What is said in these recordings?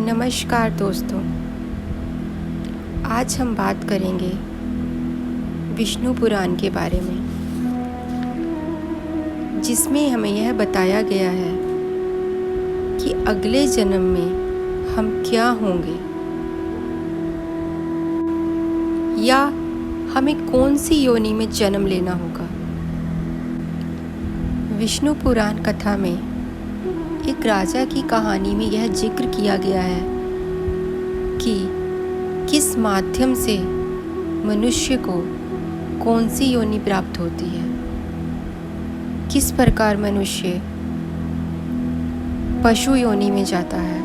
नमस्कार दोस्तों, आज हम बात करेंगे विष्णु पुराण के बारे में, जिसमें हमें यह बताया गया है कि अगले जन्म में हम क्या होंगे या हमें कौन सी योनि में जन्म लेना होगा। विष्णु पुराण कथा में एक राजा की कहानी में यह जिक्र किया गया है कि किस माध्यम से मनुष्य को कौन सी योनि प्राप्त होती है, किस प्रकार मनुष्य पशु योनि में जाता है।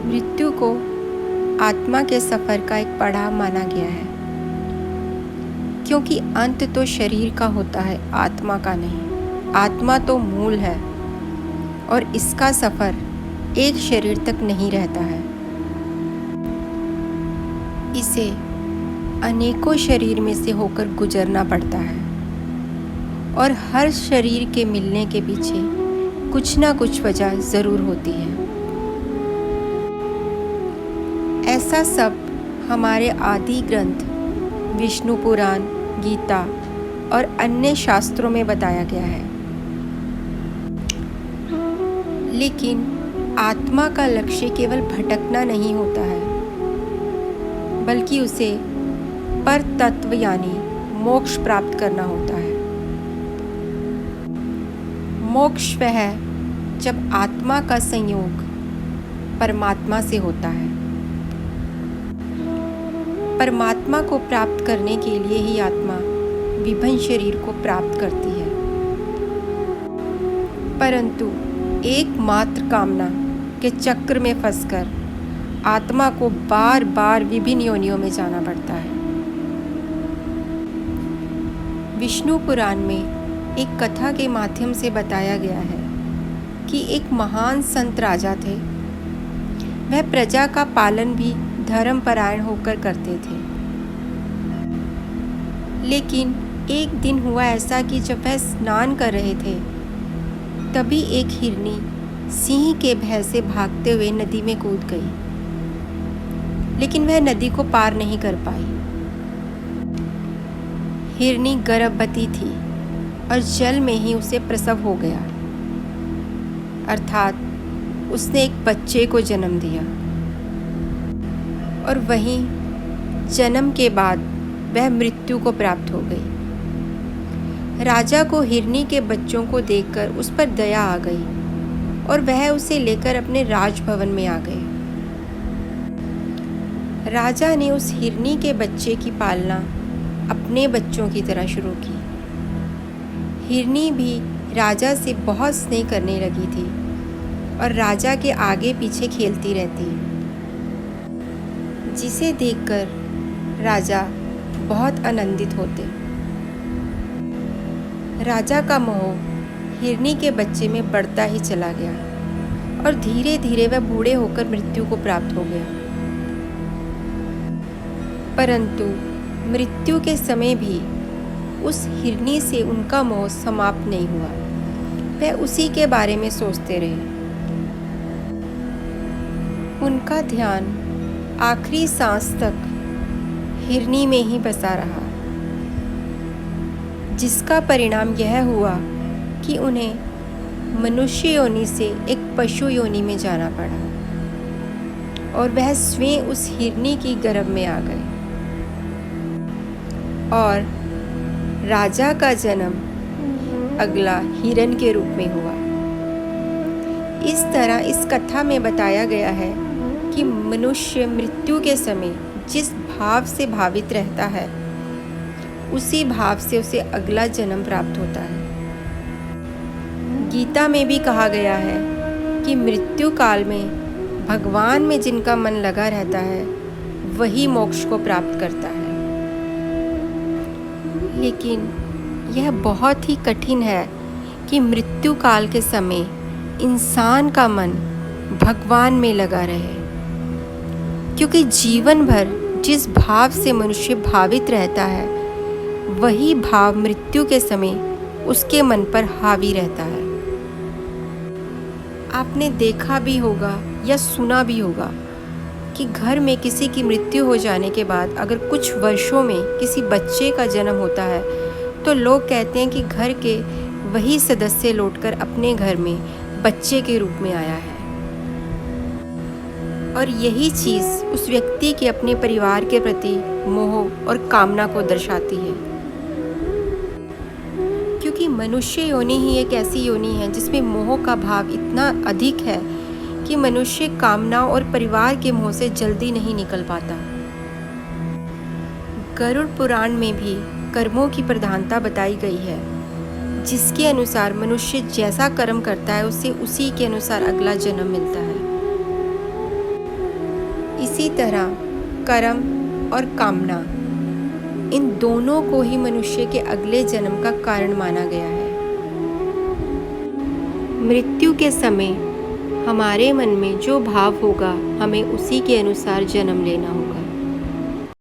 मृत्यु को आत्मा के सफ़र का एक पड़ाव माना गया है, क्योंकि अंत तो शरीर का होता है, आत्मा का नहीं। आत्मा तो मूल है और इसका सफ़र एक शरीर तक नहीं रहता है। इसे अनेकों शरीर में से होकर गुजरना पड़ता है और हर शरीर के मिलने के पीछे कुछ ना कुछ वजह ज़रूर होती है। ऐसा सब हमारे आदि ग्रंथ विष्णु पुराण, गीता और अन्य शास्त्रों में बताया गया है। लेकिन आत्मा का लक्ष्य केवल भटकना नहीं होता है, बल्कि उसे पर तत्व यानी मोक्ष प्राप्त करना होता है। मोक्ष वह है जब आत्मा का संयोग परमात्मा से होता है। परमात्मा को प्राप्त करने के लिए ही आत्मा विभिन्न शरीर को प्राप्त करती है, परंतु एकमात्र कामना के चक्र में फंसकर आत्मा को बार बार विभिन्न योनियों में जाना पड़ता है। विष्णु पुराण में एक कथा के माध्यम से बताया गया है कि एक महान संत राजा थे। वह प्रजा का पालन भी धर्मपरायण होकर करते थे। लेकिन एक दिन हुआ ऐसा कि जब वह स्नान कर रहे थे, तभी एक हिरनी सिंह के भय से भागते हुए नदी में कूद गई, लेकिन वह नदी को पार नहीं कर पाई। हिरनी गर्भवती थी और जल में ही उसे प्रसव हो गया, अर्थात उसने एक बच्चे को जन्म दिया। और वहीं जन्म के बाद वह मृत्यु को प्राप्त हो गई। राजा को हिरनी के बच्चों को देखकर उस पर दया आ गई और वह उसे लेकर अपने राजभवन में आ गए। राजा ने उस हिरनी के बच्चे की पालना अपने बच्चों की तरह शुरू की। हिरनी भी राजा से बहुत स्नेह करने लगी थी और राजा के आगे पीछे खेलती रहती, जिसे देखकर राजा बहुत आनंदित होते। राजा का मोह हिरनी के बच्चे में बढ़ता ही चला गया और धीरे धीरे वह बूढ़े होकर मृत्यु को प्राप्त हो गया। परंतु मृत्यु के समय भी उस हिरनी से उनका मोह समाप्त नहीं हुआ। वह उसी के बारे में सोचते रहे। उनका ध्यान आखिरी सांस तक हिरनी में ही बसा रहा, जिसका परिणाम यह हुआ कि उन्हें मनुष्य योनि से एक पशु योनि में जाना पड़ा और वह स्वयं उस हिरनी की गर्भ में आ गए और राजा का जन्म अगला हिरण के रूप में हुआ। इस तरह इस कथा में बताया गया है कि मनुष्य मृत्यु के समय जिस भाव से भावित रहता है, उसी भाव से उसे अगला जन्म प्राप्त होता है। गीता में भी कहा गया है कि मृत्यु काल में भगवान में जिनका मन लगा रहता है, वही मोक्ष को प्राप्त करता है। लेकिन यह बहुत ही कठिन है कि मृत्यु काल के समय इंसान का मन भगवान में लगा रहे, क्योंकि जीवन भर जिस भाव से मनुष्य भावित रहता है, वही भाव मृत्यु के समय उसके मन पर हावी रहता है। आपने देखा भी होगा या सुना भी होगा कि घर में किसी की मृत्यु हो जाने के बाद अगर कुछ वर्षों में किसी बच्चे का जन्म होता है तो लोग कहते हैं कि घर के वही सदस्य लौटकर अपने घर में बच्चे के रूप में आया है। और यही चीज़ उस व्यक्ति के अपने परिवार के प्रति मोह और कामना को दर्शाती है, क्योंकि मनुष्य योनि ही एक ऐसी योनि है जिसमें मोह का भाव इतना अधिक है कि मनुष्य कामना और परिवार के मोह से जल्दी नहीं निकल पाता। गरुड़ पुराण में भी कर्मों की प्रधानता बताई गई है, जिसके अनुसार मनुष्य जैसा कर्म करता है उसे उसी के अनुसार अगला जन्म मिलता है। इसी तरह कर्म और कामना, इन दोनों को ही मनुष्य के अगले जन्म का कारण माना गया है। मृत्यु के समय हमारे मन में जो भाव होगा हमें उसी के अनुसार जन्म लेना होगा।